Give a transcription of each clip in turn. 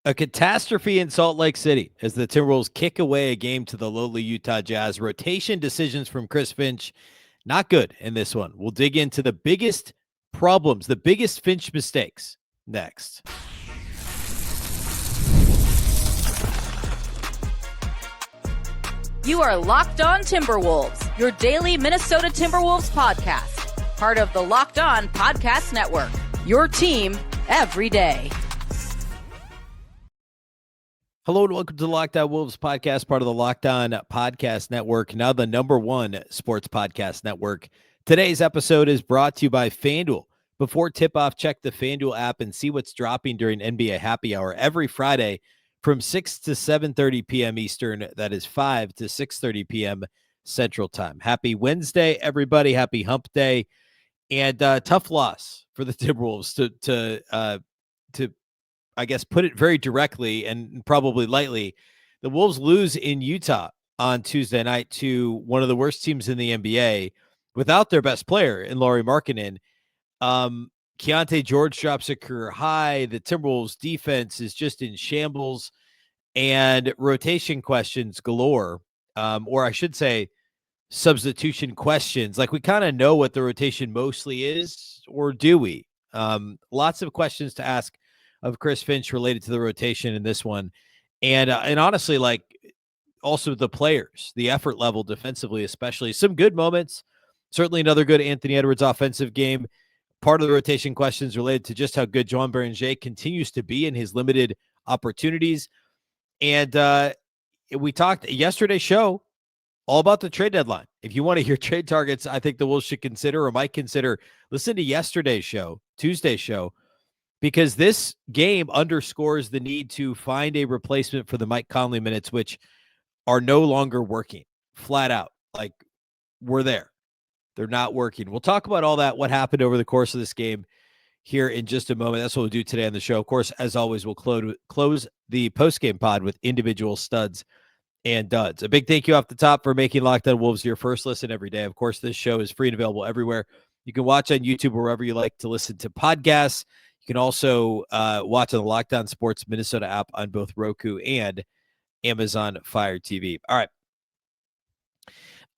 A catastrophe in Salt Lake City as the Timberwolves kick away a game to the lowly Utah Jazz. Rotation decisions from Chris Finch, not good in this one. We'll dig into the biggest problems, the biggest Finch mistakes next. You are Locked On Timberwolves, your daily Minnesota Timberwolves podcast. Part of the Locked On Podcast Network, your team every day. Hello and welcome to the Locked On Wolves podcast, part of the Locked On Podcast Network, now the #1 sports podcast network. Today's episode is brought to you by FanDuel. Before tip-off, check the FanDuel app and see what's dropping during NBA Happy Hour every Friday from 6 to 7:30 p.m. Eastern. That is 5 to 6:30 p.m. Central Time. Happy Wednesday, everybody. Happy Hump Day. And tough loss for the Timberwolves to I guess, put it very directly and probably lightly. The Wolves lose in Utah on Tuesday night to one of the worst teams in the NBA without their best player in Lauri Markkanen. Keontae George drops a career high. The Timberwolves defense is just in shambles and rotation questions galore. Or I should say substitution questions. Like, we kind of know what the rotation mostly is, or do we? Lots of questions to ask of Chris Finch related to the rotation in this one. And honestly, like, also the players, the effort level defensively, especially some good moments, certainly another good Anthony Edwards offensive game. Part of the rotation questions related to just how good Joan Beranger continues to be in his limited opportunities. And we talked yesterday's show all about the trade deadline. If you want to hear trade targets, I think the Wolves should consider or might consider, listen to yesterday's show, Tuesday's show, because this game underscores the need to find a replacement for the Mike Conley minutes, which are no longer working flat out. Like, we're there. They're not working. We'll talk about all that, what happened over the course of this game here in just a moment. That's what we'll do today on the show. Of course, as always, we'll close the post-game pod with individual studs and duds. A big thank you off the top for making Locked On Wolves your first listen every day. Of course, this show is free and available everywhere. You can watch on YouTube or wherever you like to listen to podcasts. You can also watch on the Locked On Sports Minnesota app on both Roku and Amazon Fire TV. All right.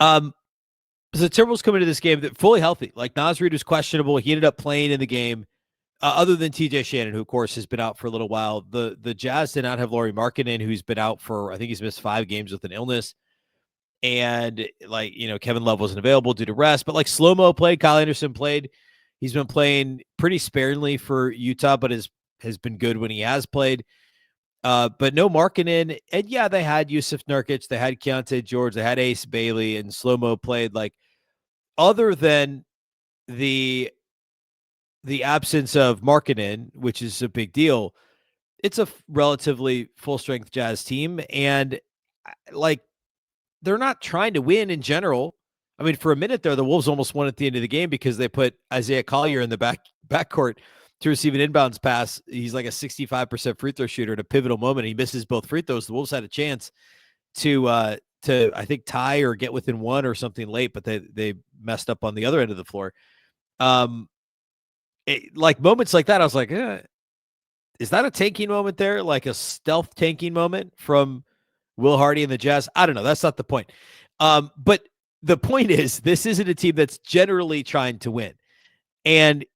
So the Timberwolves come into this game that fully healthy. Like, Naz Reid was questionable. He ended up playing in the game, other than TJ Shannon, who, of course, has been out for a little while. The Jazz did not have Lauri Markkanen, who's been out for, I think he's missed 5 games with an illness. And, like, Kevin Love wasn't available due to rest. But, like, Slow-Mo played. Kyle Anderson played. He's been playing pretty sparingly for Utah, but has been good when he has played. But no Markkanen. And, yeah, they had Jusuf Nurkic. They had Keontae George. They had Ace Bailey. And Slow-Mo played. Like, other than the absence of Markkanen, which is a big deal, it's a relatively full-strength Jazz team. And, like, they're not trying to win in general. I mean, for a minute there, the Wolves almost won at the end of the game because they put Isaiah Collier in the backcourt to receive an inbounds pass. He's like a 65% free throw shooter at a pivotal moment. He misses both free throws. The Wolves had a chance to I think tie or get within one or something late, but they messed up on the other end of the floor. Like, moments like that, I was like, is that a tanking moment there? Like a stealth tanking moment from Will Hardy and the Jazz? I don't know. That's not the point. But the point is, this isn't a team that's generally trying to win. And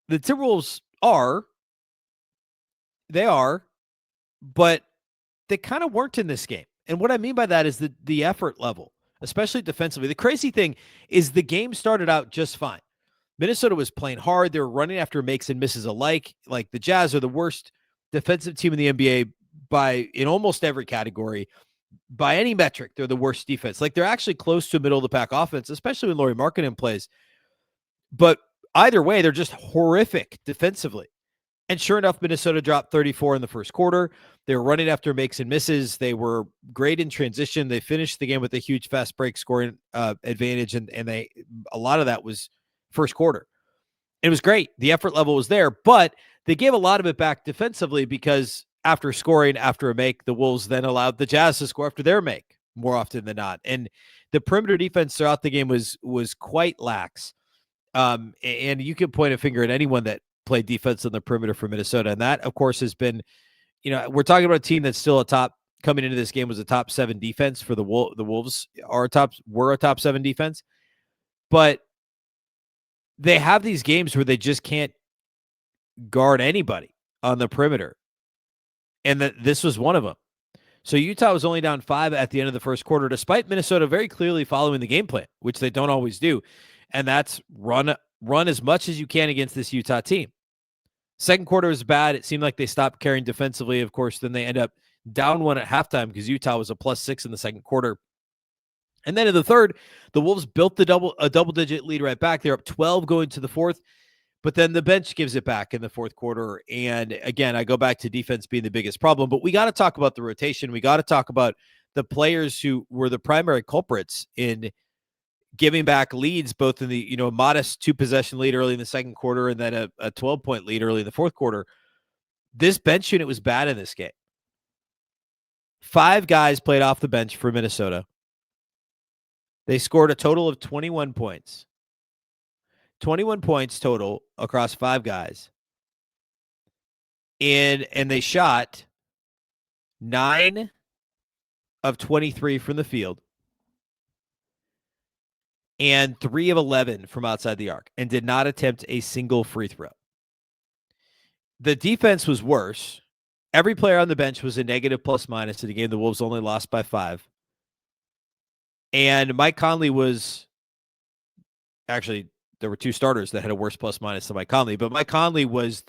the Timberwolves are, but they kind of weren't in this game. And what I mean by that is the effort level, especially defensively. The crazy thing is the game started out just fine. Minnesota was playing hard. They were running after makes and misses alike. Like, the Jazz are the worst defensive team in the NBA in almost every category. By any metric, they're the worst defense. Like, they're actually close to a middle-of-the-pack offense, especially when Lauri Markkanen plays. But either way, they're just horrific defensively. And sure enough, Minnesota dropped 34 in the first quarter. They were running after makes and misses. They were great in transition. They finished the game with a huge fast break scoring advantage, and a lot of that was first quarter. It was great. The effort level was there, but they gave a lot of it back defensively because after scoring after a make, the Wolves then allowed the Jazz to score after their make more often than not. And the perimeter defense throughout the game was quite lax. And you can point a finger at anyone that played defense on the perimeter for Minnesota. And that, of course, has been we're talking about a team that's still coming into this game was a top 7 defense for the Wolves were a top 7 defense, but they have these games where they just can't guard anybody on the perimeter. And this was one of them. So Utah was only down 5 at the end of the first quarter, despite Minnesota very clearly following the game plan, which they don't always do. And that's run as much as you can against this Utah team. Second quarter was bad. It seemed like they stopped carrying defensively. Of course, then they end up down 1 at halftime because Utah was a +6 in the second quarter. And then in the third, the Wolves built a double-digit lead right back. They're up 12 going to the fourth. But then the bench gives it back in the fourth quarter. And again, I go back to defense being the biggest problem. But we got to talk about the rotation. We got to talk about the players who were the primary culprits in giving back leads, both in the modest 2-possession lead early in the second quarter and then a 12-point lead early in the fourth quarter. This bench unit was bad in this game. 5 guys played off the bench for Minnesota. They scored a total of 21 points. 21 points total across 5 guys. And they shot 9 of 23 from the field and 3 of 11 from outside the arc and did not attempt a single free throw. The defense was worse. Every player on the bench was a negative plus-minus in a game the Wolves only lost by 5. And Mike Conley was actually, there were 2 starters that had a worse plus-minus than Mike Conley, but Mike Conley was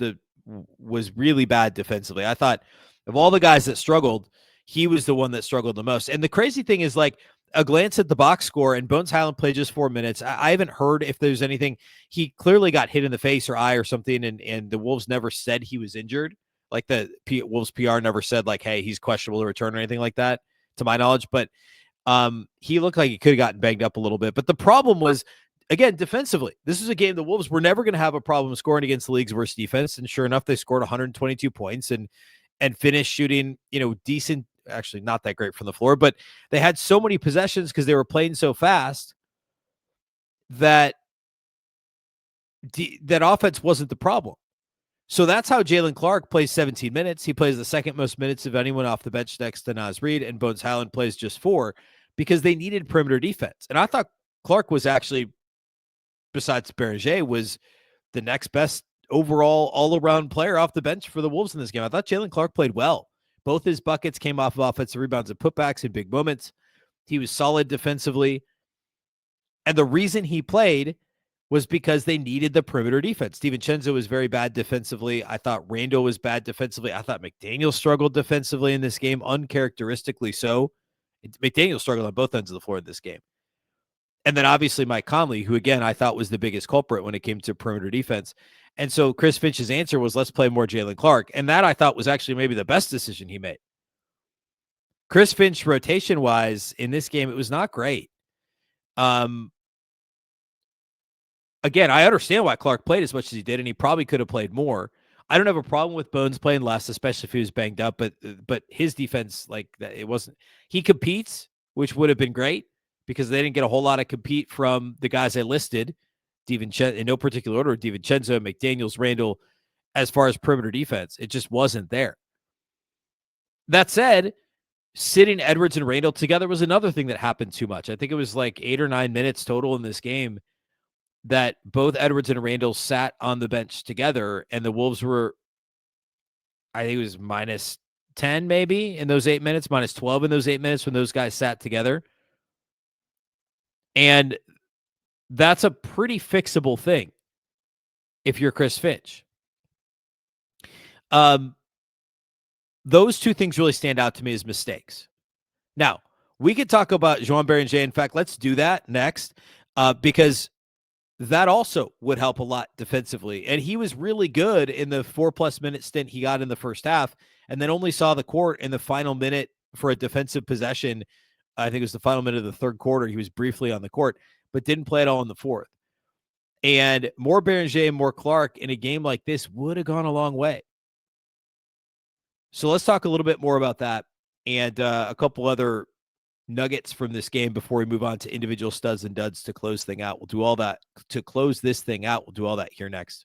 really bad defensively. I thought of all the guys that struggled, he was the one that struggled the most. And the crazy thing is, like, a glance at the box score, and Bones Highland played just 4 minutes. I haven't heard if there's anything. He clearly got hit in the face or eye or something, and the Wolves never said he was injured. Like, the Wolves PR never said, like, hey, he's questionable to return or anything like that, to my knowledge. But he looked like he could have gotten banged up a little bit. But the problem was, again, defensively. This is a game the Wolves were never going to have a problem scoring against the league's worst defense. And sure enough, they scored 122 points and finished shooting, decent, actually not that great from the floor, but they had so many possessions because they were playing so fast that that offense wasn't the problem. So that's how Jalen Clark plays 17 minutes. He plays the second most minutes of anyone off the bench next to Reid, and Bones Highland plays just 4 because they needed perimeter defense. And I thought Clark was actually, besides Berger, was the next best overall all-around player off the bench for the Wolves in this game. I thought Jalen Clark played well. Both his buckets came off of offensive rebounds and putbacks in big moments. He was solid defensively. And the reason he played was because they needed the perimeter defense. DiVincenzo was very bad defensively. I thought Randle was bad defensively. I thought McDaniel struggled defensively in this game, uncharacteristically so. McDaniel struggled on both ends of the floor in this game. And then obviously Mike Conley, who again I thought was the biggest culprit when it came to perimeter defense. And so Chris Finch's answer was, let's play more Jalen Clark. And that I thought was actually maybe the best decision he made. Chris Finch, rotation-wise, in this game, it was not great. Again, I understand why Clark played as much as he did, and he probably could have played more. I don't have a problem with Bones playing less, especially if he was banged up, but his defense, like, that, it wasn't. He competes, which would have been great, because they didn't get a whole lot of compete from the guys I listed, DiVincenzo, in no particular order, DiVincenzo, McDaniels, Randle, as far as perimeter defense. It just wasn't there. That said, sitting Edwards and Randle together was another thing that happened too much. I think it was like 8 or 9 minutes total in this game that both Edwards and Randle sat on the bench together, and the Wolves were, I think it was -10 maybe in those 8 minutes, -12 in those 8 minutes when those guys sat together. And that's a pretty fixable thing if you're Chris Finch. Those two things really stand out to me as mistakes. Now, we could talk about Joan Berger. In fact, let's do that next, because that also would help a lot defensively. And he was really good in the 4+ minute stint he got in the first half, and then only saw the court in the final minute for a defensive possession. I think it was the final minute of the third quarter. He was briefly on the court, but didn't play at all in the fourth. And more Berger and more Clark in a game like this would have gone a long way. So let's talk a little bit more about that and a couple other nuggets from this game before we move on to individual studs and duds to close thing out. We'll do all that to close this thing out. We'll do all that here next.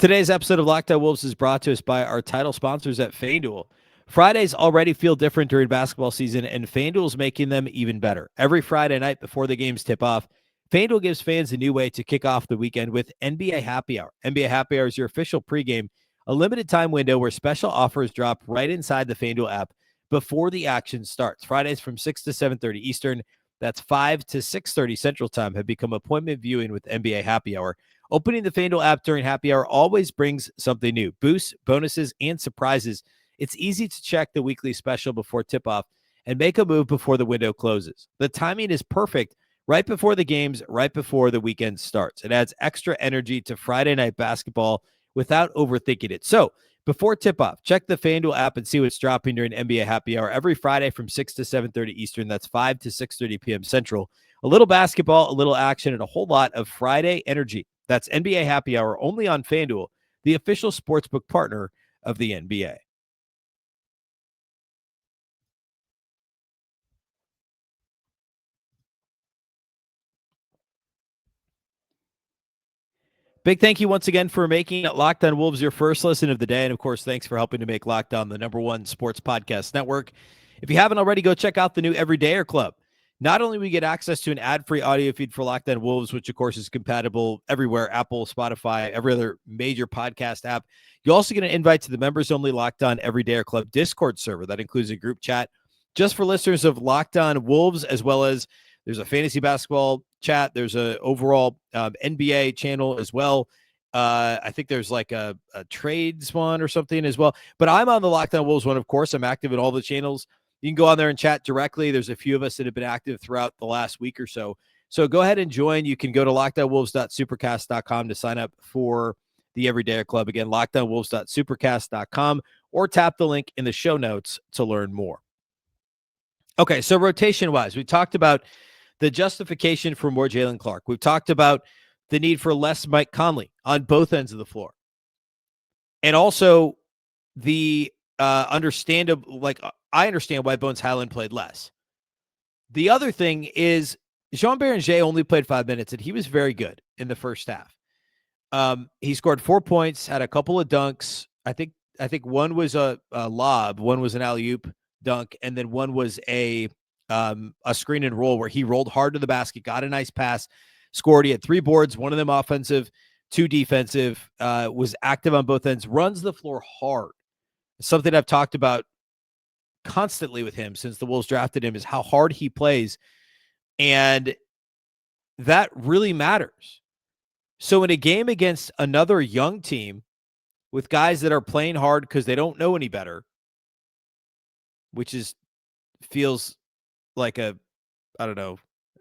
Today's episode of Locked On Wolves is brought to us by our title sponsors at FanDuel. Fridays already feel different during basketball season, and FanDuel is making them even better. Every Friday night before the games tip off, FanDuel gives fans a new way to kick off the weekend with NBA Happy Hour. NBA Happy Hour is your official pregame, a limited time window where special offers drop right inside the FanDuel app before the action starts. Fridays from 6 to 7:30 Eastern, that's 5 to 6:30 Central Time, have become appointment viewing with NBA Happy Hour. Opening the FanDuel app during happy hour always brings something new. Boosts, bonuses, and surprises. It's easy to check the weekly special before tip-off and make a move before the window closes. The timing is perfect right before the games, right before the weekend starts. It adds extra energy to Friday night basketball without overthinking it. So, before tip-off, check the FanDuel app and see what's dropping during NBA Happy Hour every Friday from 6 to 7:30 Eastern. That's 5 to 6:30 p.m. Central. A little basketball, a little action, and a whole lot of Friday energy. That's NBA Happy Hour only on FanDuel, the official sportsbook partner of the NBA. Big thank you once again for making Locked On Wolves your first listen of the day. And of course, thanks for helping to make Locked On the #1 sports podcast network. If you haven't already, go check out the new Everydayer Club. Not only will we get access to an ad-free audio feed for Locked On Wolves, which of course is compatible everywhere, Apple, Spotify, every other major podcast app, you also get an invite to the members-only Locked On Everydayer Club Discord server. That includes a group chat just for listeners of Locked On Wolves, as well as there's a fantasy basketball chat. There's a overall NBA channel as well. I think there's like a trades one or something as well. But I'm on the Locked On Wolves one, of course. I'm active in all the channels. You can go on there and chat directly. There's a few of us that have been active throughout the last week or so. So go ahead and join. You can go to lockedonwolves.supercast.com to sign up for the Everydayer Club. Again, lockedonwolves.supercast.com, or tap the link in the show notes to learn more. Okay, so rotation-wise, we talked about the justification for more Jalen Clark. We've talked about the need for less Mike Conley on both ends of the floor. And also the understandable, like, I understand why Bones Highland played less. The other thing is Jean Beringer only played 5 minutes, and he was very good in the first half. He scored 4 points, had a couple of dunks. I think one was a lob, one was an alley-oop dunk, and then one was a screen and roll where he rolled hard to the basket, got a nice pass, scored. He had 3 boards, one of them offensive, 2 defensive, was active on both ends, runs the floor hard. Something I've talked about constantly with him since the Wolves drafted him is how hard he plays, and that really matters. So in a game against another young team with guys that are playing hard because they don't know any better, which feels like I don't know,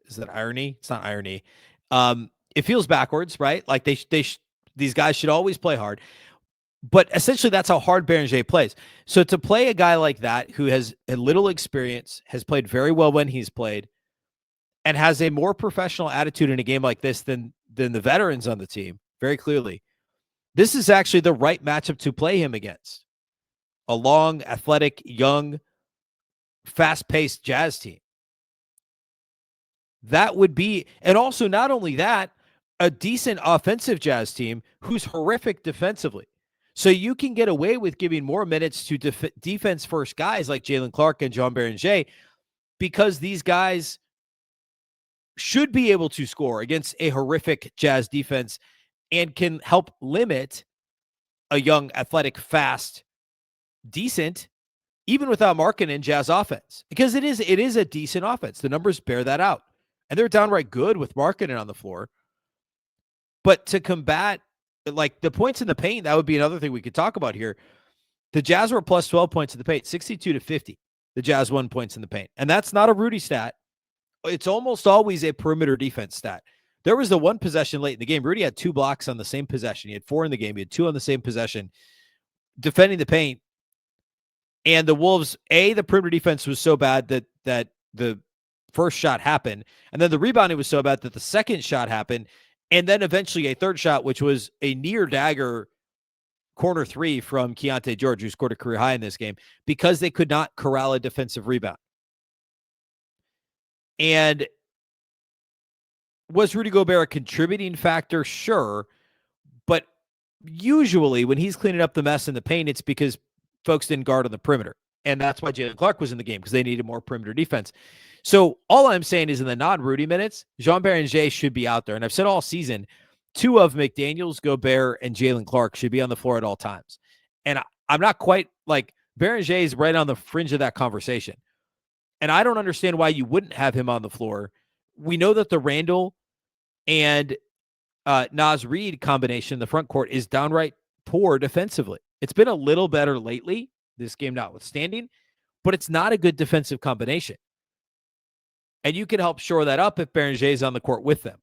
is that irony? It's not irony. It feels backwards, right? Like these guys should always play hard. But essentially, that's how hard Beringer plays. So to play a guy like that who has a little experience, has played very well when he's played, and has a more professional attitude in a game like this than the veterans on the team, very clearly, this is actually the right matchup to play him against. A long, athletic, young, fast-paced Jazz team. That would be, and also not only that, a decent offensive Jazz team who's horrific defensively. So you can get away with giving more minutes to defense-first guys like Jalen Clark and Jean Beringer, because these guys should be able to score against a horrific Jazz defense and can help limit a young, athletic, fast, decent, even without Markkanen, Jazz offense. Because it is a decent offense. The numbers bear that out. And they're downright good with Markkanen on the floor. But to combat, like, the points in the paint, that would be another thing we could talk about here. The Jazz were plus 12 points in the paint, 62-50. The Jazz won points in the paint. And that's not a Rudy stat. It's almost always a perimeter defense stat. There was the one possession late in the game. Rudy had 2 blocks on the same possession. He had 4 in the game. He had 2 on the same possession, defending the paint. And the Wolves, the perimeter defense was so bad that the first shot happened. And then the rebounding was so bad that the second shot happened. And then eventually a third shot, which was a near dagger corner 3 from Keontae George, who scored a career high in this game, because they could not corral a defensive rebound. And was Rudy Gobert a contributing factor? Sure. But usually when he's cleaning up the mess in the paint, it's because folks didn't guard on the perimeter. And that's why Jalen Clark was in the game, because they needed more perimeter defense. So all I'm saying is in the non-Rudy minutes, Jean Beringer should be out there. And I've said all season, two of McDaniels, Gobert, and Jalen Clark should be on the floor at all times. And I'm not quite like Beringer is right on the fringe of that conversation. And I don't understand why you wouldn't have him on the floor. We know that the Randle and Naz Reid combination in the front court is downright poor defensively. It's been a little better lately, this game notwithstanding, but it's not a good defensive combination. And you can help shore that up if Beringer is on the court with them.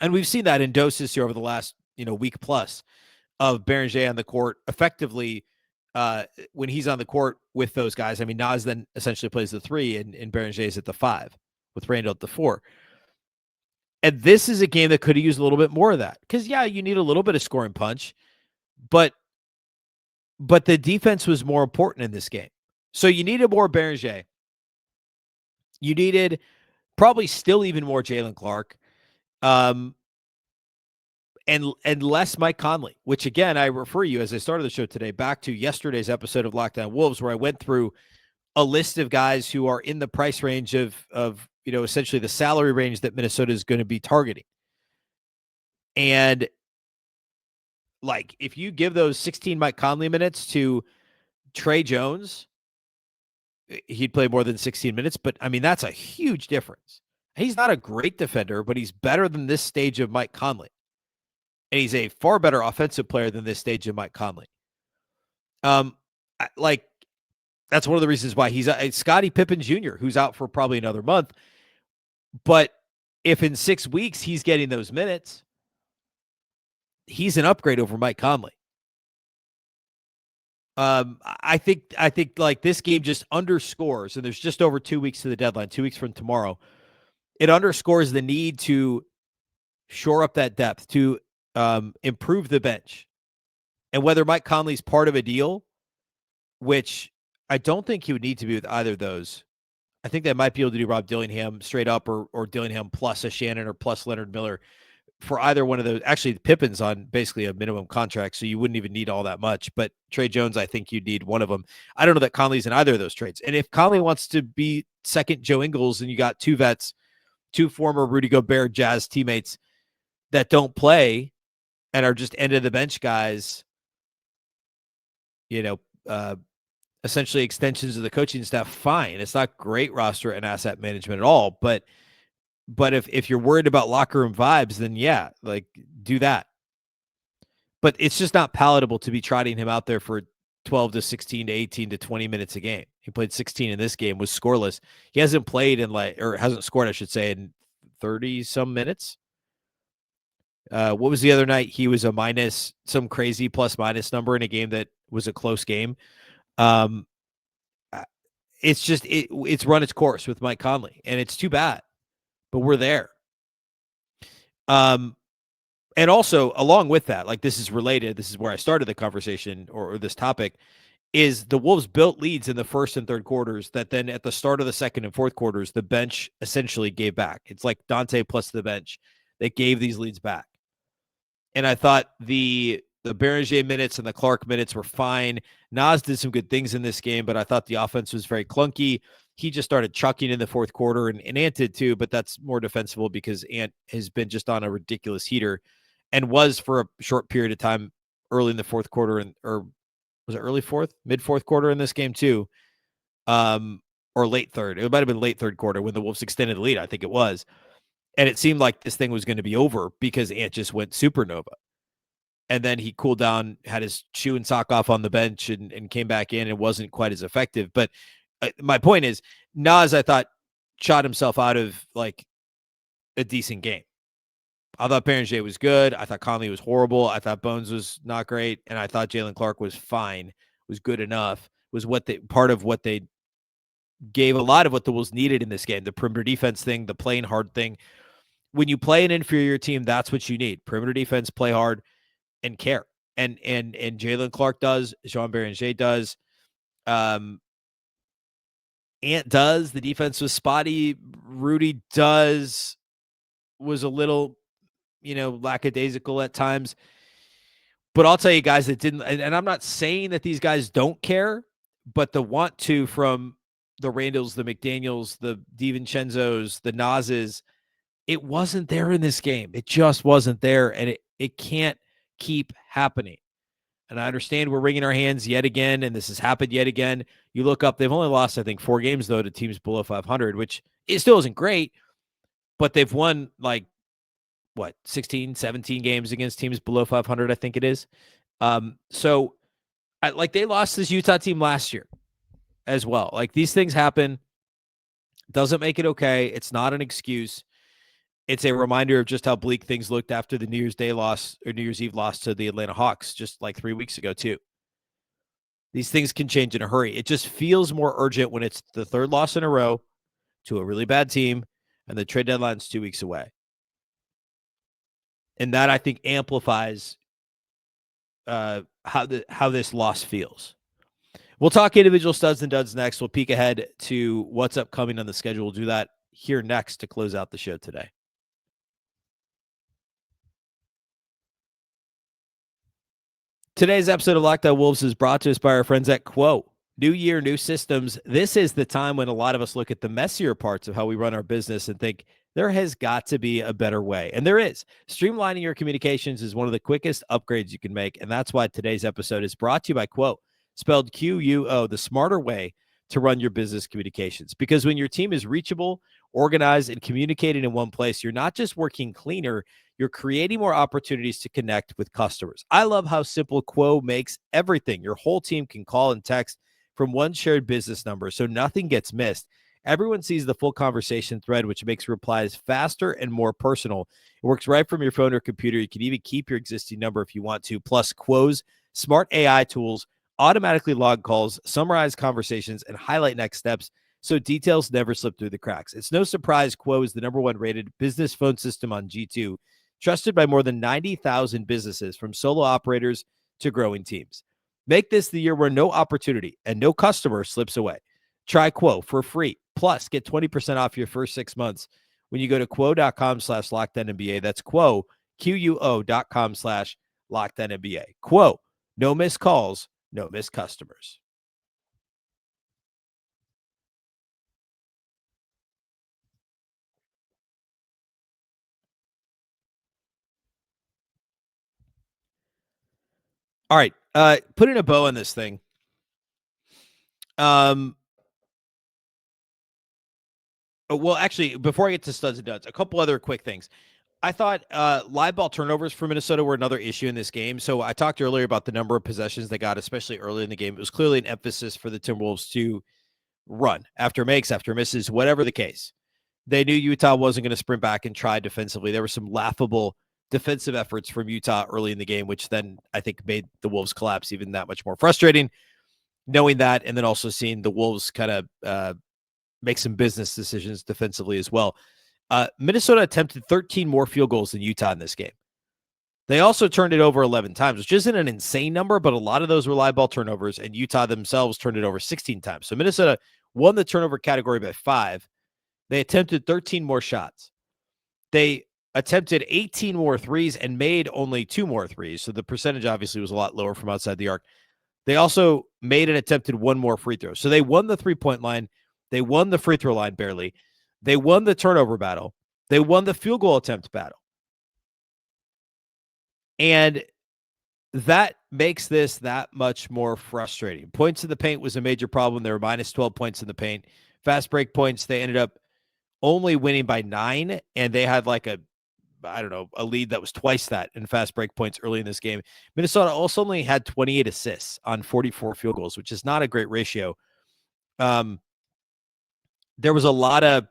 And we've seen that in doses here over the last week plus of Beringer on the court effectively when he's on the court with those guys. I mean, Naz then essentially plays the 3 and Beringer is at the 5 with Randle at the 4. And this is a game that could have used a little bit more of that. Because, yeah, you need a little bit of scoring punch. But the defense was more important in this game. So you needed more Beringer. You needed probably still even more Jalen Clark. And less Mike Conley, which, again, I refer you, as I started the show today, back to yesterday's episode of Lockdown Wolves, where I went through a list of guys who are in the price range of essentially the salary range that Minnesota is going to be targeting. And like, if you give those 16 Mike Conley minutes to Trey Jones, he'd play more than 16 minutes. But I mean, that's a huge difference. He's not a great defender, but he's better than this stage of Mike Conley. And he's a far better offensive player than this stage of Mike Conley. That's one of the reasons why he's Scottie Pippen Jr., who's out for probably another month. But if in 6 weeks he's getting those minutes, he's an upgrade over Mike Conley. I think like this game just underscores, and there's just over 2 weeks to the deadline, 2 weeks from tomorrow. It underscores the need to shore up that depth, to improve the bench. And whether Mike Conley's part of a deal, which I don't think he would need to be with either of those. I think they might be able to do Rob Dillingham straight up or Dillingham plus a Shannon or plus Leonard Miller for either one of those. Actually, Pippen's on basically a minimum contract, so you wouldn't even need all that much. But Trey Jones, I think you'd need one of them. I don't know that Conley's in either of those trades. And if Conley wants to be second Joe Ingles and you got two vets, two former Rudy Gobert Jazz teammates that don't play and are just end of the bench guys, essentially extensions of the coaching staff, fine. It's not great roster and asset management at all, but if you're worried about locker room vibes, then yeah, like do that. But it's just not palatable to be trotting him out there for 12 to 16 to 18 to 20 minutes a game. He played 16 in this game, was scoreless. He hasn't played hasn't scored, I should say, in 30 some minutes. What was the other night? He was a minus, some crazy plus minus number in a game that was a close game. It's just, it's run its course with Mike Conley, and it's too bad, but we're there. And also along with that, like this is related, this is where I started the conversation or this topic, is the Wolves built leads in the first and third quarters that then at the start of the second and fourth quarters, the bench essentially gave back. It's like Dante plus the bench that gave these leads back. And I thought the Beringer minutes and the Clark minutes were fine. Naz did some good things in this game, but I thought the offense was very clunky. He just started chucking in the fourth quarter, and Ant did too, but that's more defensible because Ant has been just on a ridiculous heater and was for a short period of time early in the fourth quarter, or was it early fourth, mid fourth quarter in this game too, or late third. It might have been late third quarter when the Wolves extended the lead. I think it was. And it seemed like this thing was going to be over because Ant just went supernova. And then he cooled down, had his shoe and sock off on the bench and came back in and wasn't quite as effective. But my point is, Naz, I thought, shot himself out of like a decent game. I thought Beringer was good. I thought Conley was horrible. I thought Bones was not great. And I thought Jalen Clark was fine, was good enough, was part of what they gave a lot of what the Wolves needed in this game. The perimeter defense thing, the playing hard thing. When you play an inferior team, that's what you need. Perimeter defense, play hard, and care. And Jalen Clark does. Jean Beringer does. Ant does. The defense was spotty. Rudy was a little, lackadaisical at times. But I'll tell you guys that didn't, and I'm not saying that these guys don't care, but the want to from the Randles, the McDaniels, the DiVincenzo's, the Nazes, it wasn't there in this game. It just wasn't there, and it can't keep happening. And I understand we're wringing our hands yet again, and this has happened yet again. You look up, they've only lost, I think, 4 games, though, to teams below 500, which it still isn't great, but they've won, 16, 17 games against teams below 500, I think it is. So they lost this Utah team last year as well. Like, these things happen. Doesn't make it okay. It's not an excuse. It's a reminder of just how bleak things looked after the New Year's Day loss or New Year's Eve loss to the Atlanta Hawks just like 3 weeks ago too. These things can change in a hurry. It just feels more urgent when it's the third loss in a row to a really bad team and the trade deadline's 2 weeks away. And that, I think, amplifies how this loss feels. We'll talk individual studs and duds next. We'll peek ahead to what's upcoming on the schedule. We'll do that here next to close out the show today. Today's episode of Locked On Wolves is brought to us by our friends at Quo. New year, new systems. This is the time when a lot of us look at the messier parts of how we run our business and think there has got to be a better way. And there is. Streamlining your communications is one of the quickest upgrades you can make. And that's why today's episode is brought to you by Quo, spelled Quo, the smarter way to run your business communications. Because when your team is reachable, organized, and communicating in one place, you're not just working cleaner, you're creating more opportunities to connect with customers. I love how simple Quo makes everything. Your whole team can call and text from one shared business number, so nothing gets missed. Everyone sees the full conversation thread, which makes replies faster and more personal. It works right from your phone or computer. You can even keep your existing number if you want to. Plus, Quo's smart AI tools automatically log calls, summarize conversations, and highlight next steps, so details never slip through the cracks. It's no surprise Quo is the #1 rated business phone system on G2, trusted by more than 90,000 businesses, from solo operators to growing teams. Make this the year where no opportunity and no customer slips away. Try Quo for free. Plus, get 20% off your first 6 months when you go to quo.com/LockedOnNBA. That's Quo, QUO.com/LockedOnNBA. Quo, no missed calls, no missed customers. All right, putting a bow on this thing. Well, actually, before I get to studs and duds, a couple other quick things. I thought live ball turnovers for Minnesota were another issue in this game. So I talked earlier about the number of possessions they got, especially early in the game. It was clearly an emphasis for the Timberwolves to run after makes, after misses, whatever the case. They knew Utah wasn't going to sprint back and try defensively. There were some laughable defensive efforts from Utah early in the game, which then I think made the Wolves collapse even that much more frustrating, knowing that, and then also seeing the Wolves kind of make some business decisions defensively as well. Minnesota attempted 13 more field goals than Utah in this game. They also turned it over 11 times, which isn't an insane number, but a lot of those were live ball turnovers, and Utah themselves turned it over 16 times. So Minnesota won the turnover category by 5. They attempted 13 more shots. They attempted 18 more threes and made only 2 more threes. So the percentage obviously was a lot lower from outside the arc. They also made and attempted 1 more free throw. So they won the 3-point line. They won the free throw line barely. They won the turnover battle. They won the field goal attempt battle. And that makes this that much more frustrating. Points in the paint was a major problem. They were minus 12 points in the paint. Fast break points, they ended up only winning by 9, and they had like a lead that was twice that in fast break points early in this game. Minnesota also only had 28 assists on 44 field goals, which is not a great ratio. There was a lot of,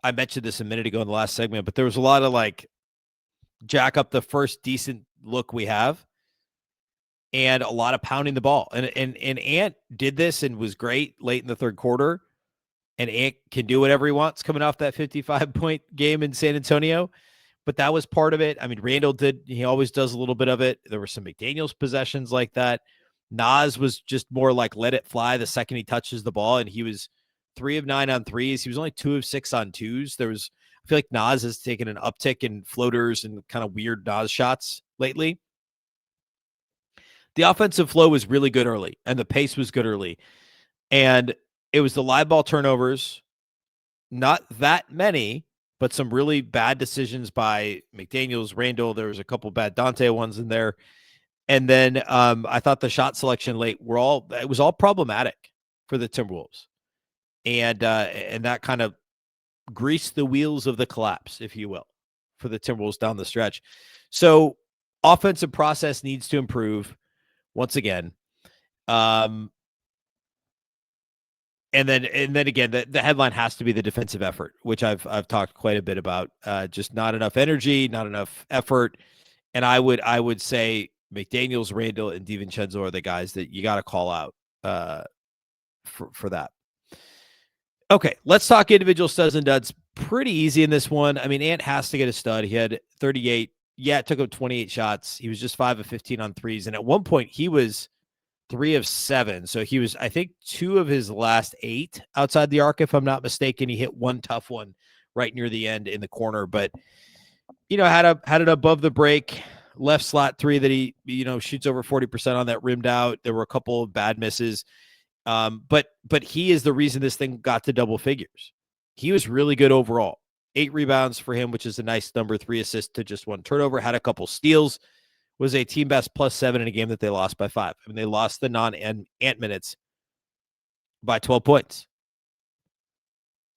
I mentioned this a minute ago in the last segment, but there was a lot of jack up the first decent look we have, and a lot of pounding the ball. And Ant did this and was great late in the third quarter. And Ant can do whatever he wants coming off that 55-point game in San Antonio. But that was part of it. I mean, Randle did. He always does a little bit of it. There were some McDaniels possessions like that. Nas was just more like let it fly the second he touches the ball. And he was 3 of 9 on threes. He was only 2 of 6 on twos. I feel like Nas has taken an uptick in floaters and kind of weird Nas shots lately. The offensive flow was really good early, and the pace was good early. And it was the live ball turnovers, not that many, but some really bad decisions by McDaniels, Randle. There was a couple bad Dante ones in there. And then I thought the shot selection late it was all problematic for the Timberwolves. And that kind of greased the wheels of the collapse, if you will, for the Timberwolves down the stretch. So offensive process needs to improve once again. And then again, the headline has to be the defensive effort, which I've talked quite a bit about. Just not enough energy, not enough effort. And I would say McDaniels, Randle, and DiVincenzo are the guys that you got to call out for that. Okay, let's talk individual studs and duds. Pretty easy in this one. I mean, Ant has to get a stud. He had 38. Yeah, it took him 28 shots. He was just 5 of 15 on threes. And at one point, he was 3 of 7. So he was, I think, 2 of his last 8 outside the arc, if I'm not mistaken. He hit one tough one right near the end in the corner. But, had it above the break, left slot 3 that he, shoots over 40% on that rimmed out. There were a couple of bad misses. But he is the reason this thing got to double figures. He was really good overall. 8 rebounds for him, which is a nice number. 3 assists to just 1 turnover. Had a couple steals. Was a team best +7 in a game that they lost by 5. I mean, they lost the non-Ant minutes by 12 points.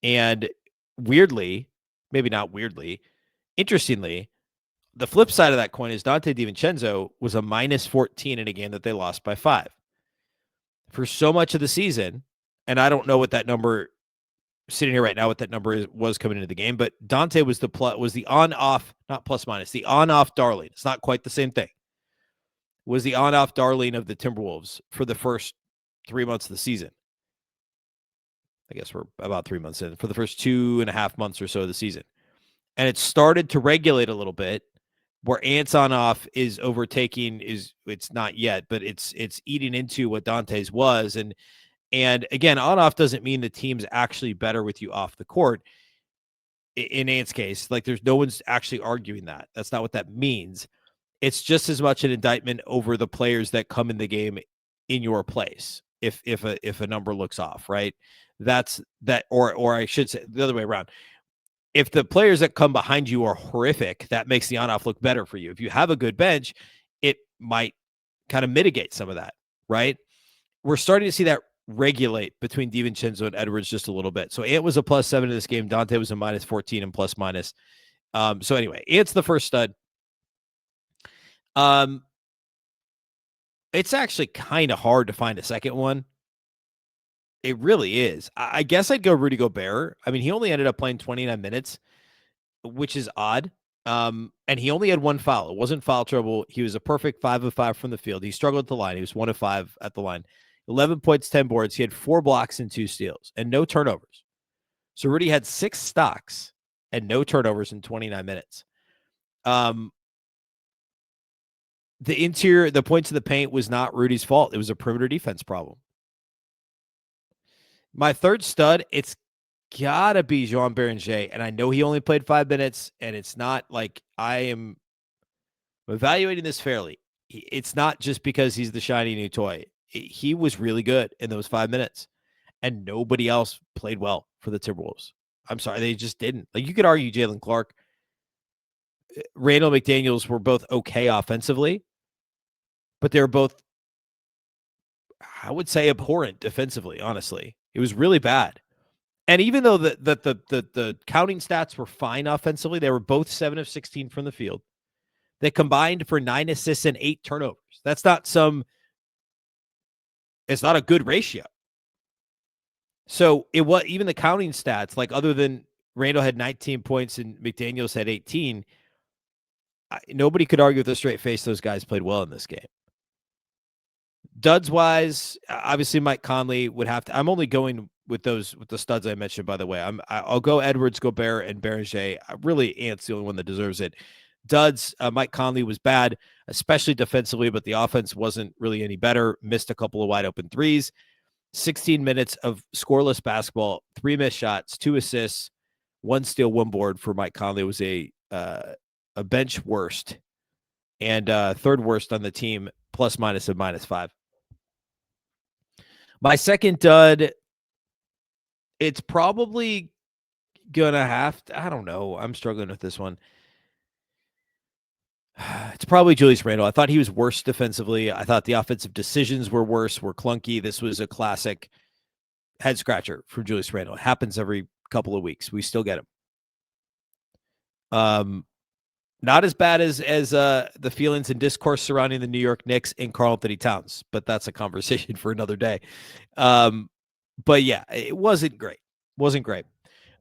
And weirdly, maybe not weirdly, interestingly, the flip side of that coin is Dante DiVincenzo was a -14 in a game that they lost by 5. For so much of the season, and I don't know what that number, sitting here right now, what that number was coming into the game, but Dante was the on-off, not plus-minus, the on-off darling. It's not quite the same thing. Was the on-off darling of the Timberwolves for the first 3 months of the season. I guess we're about 3 months in, for the first 2.5 months or so of the season. And it started to regulate a little bit, where Ant's on-off is overtaking, it's not yet, but it's eating into what Dante's was. And again, on-off doesn't mean the team's actually better with you off the court. In Ant's case, like, there's no one's actually arguing that. That's not what that means. It's just as much an indictment over the players that come in the game in your place. If a number looks off, right? That's that, or I should say the other way around. If the players that come behind you are horrific, that makes the on-off look better for you. If you have a good bench, it might kind of mitigate some of that, right? We're starting to see that regulate between DiVincenzo and Edwards just a little bit. So Ant was a +7 in this game. Dante was a -14 and plus-minus. So anyway, Ant's the first stud. It's actually kind of hard to find a second one. It really is. I guess I'd go Rudy Gobert. I mean, he only ended up playing 29 minutes, which is odd. And he only had 1 foul. It wasn't foul trouble. He was a perfect 5 of 5 from the field. He struggled at the line. He was 1 of 5 at the line. 11 points, 10 boards. He had 4 blocks and 2 steals and no turnovers. So Rudy had 6 stocks and no turnovers in 29 minutes. The points of the paint was not Rudy's fault. It was a perimeter defense problem. My third stud, it's gotta be Jean Beringer. And I know he only played 5 minutes, and it's not like I am evaluating this fairly. It's not just because he's the shiny new toy. He was really good in those 5 minutes, and nobody else played well for the Timberwolves. I'm sorry, they just didn't. Like, you could argue Jalen Clark, Randle, McDaniels were both okay offensively, but they were both, I would say, abhorrent defensively, honestly. It was really bad. And even though the counting stats were fine offensively, they were both 7 of 16 from the field. They combined for 9 assists and 8 turnovers. It's not a good ratio. So even the counting stats, like, other than Randle had 19 points and McDaniels had 18, nobody could argue with a straight face those guys played well in this game. Duds wise, obviously Mike Conley would have to. I'm only going with the studs I mentioned, by the way. I'll go Edwards, Gobert, and Beringer. Really, Ant's the only one that deserves it. Duds, Mike Conley was bad, especially defensively, but the offense wasn't really any better. Missed a couple of wide open threes. 16 minutes of scoreless basketball, 3 missed shots, 2 assists, 1 steal, 1 board for Mike Conley. Was a bench worst and third worst on the team plus minus of -5. My second dud, it's probably gonna have to, I don't know. I'm struggling with this one. It's probably Julius Randle. I thought he was worse defensively. I thought the offensive decisions were worse, were clunky. This was a classic head scratcher from Julius Randle. It happens every couple of weeks. We still get him. Not as bad as the feelings and discourse surrounding the New York Knicks and Karl Anthony Towns, but that's a conversation for another day. But yeah, it wasn't great. Wasn't great.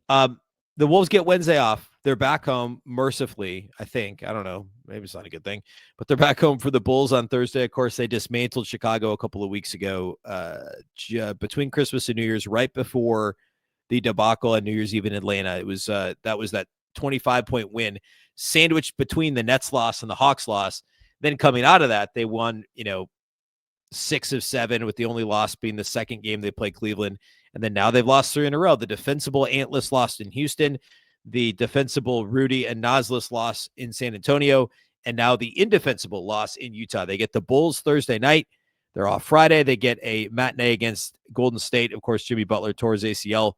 The Wolves get Wednesday off. They're back home, mercifully, I think. I don't know. Maybe it's not a good thing. But they're back home for the Bulls on Thursday. Of course, they dismantled Chicago a couple of weeks ago between Christmas and New Year's, right before the debacle on New Year's Eve in Atlanta. It was that 25-point win sandwiched between the Nets loss and the Hawks loss. Then coming out of that, they won, 6 of 7, with the only loss being the second game they played Cleveland. And then now they've lost 3 in a row. The defensible Antless lost in Houston, the defensible Rudy and Nazless loss in San Antonio, and now the indefensible loss in Utah. They get the Bulls Thursday night. They're off Friday. They get a matinee against Golden State. Of course, Jimmy Butler tore his ACL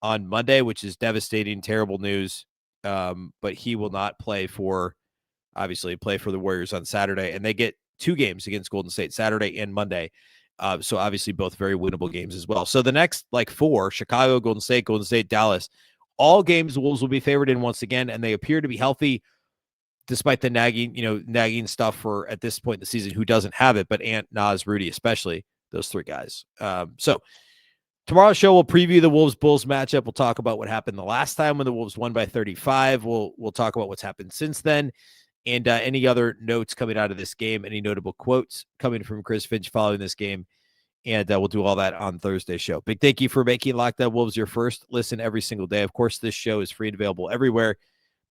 on Monday, which is devastating, terrible news. But he will not play for the Warriors on Saturday. And they get 2 games against Golden State, Saturday and Monday. So obviously both very winnable games as well. So the next 4, Chicago, Golden State, Dallas, all games the Wolves will be favored in once again, and they appear to be healthy despite the nagging stuff for, at this point in the season, who doesn't have it, but Ant, Nas, Rudy, especially those 3 guys. So tomorrow's show, we'll preview the Wolves-Bulls matchup. We'll talk about what happened the last time when the Wolves won by 35. We'll talk about what's happened since then, and any other notes coming out of this game, any notable quotes coming from Chris Finch following this game. And we'll do all that on Thursday's show. Big thank you for making Locked On Wolves your first listen every single day. Of course, this show is free and available everywhere.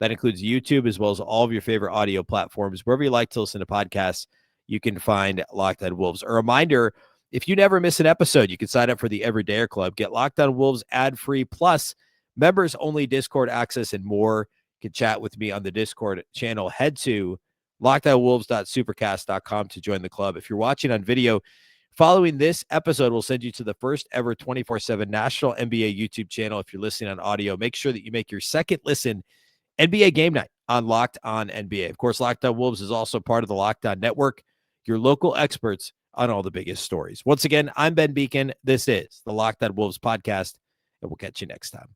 That includes YouTube, as well as all of your favorite audio platforms. Wherever you like to listen to podcasts, you can find Locked On Wolves. A reminder, if you never miss an episode, you can sign up for the Everydayer Club. Get Locked On Wolves ad-free, plus members-only Discord access and more. You can chat with me on the Discord channel. Head to lockedonwolves.supercast.com to join the club. If you're watching on video, following this episode, we'll send you to the first ever 24/7 national NBA YouTube channel. If you're listening on audio, make sure that you make your second listen NBA Game Night on Locked On NBA. Of course, Locked On Wolves is also part of the Locked On Network, your local experts on all the biggest stories. Once again, I'm Ben Beecken. This is the Locked On Wolves podcast, and we'll catch you next time.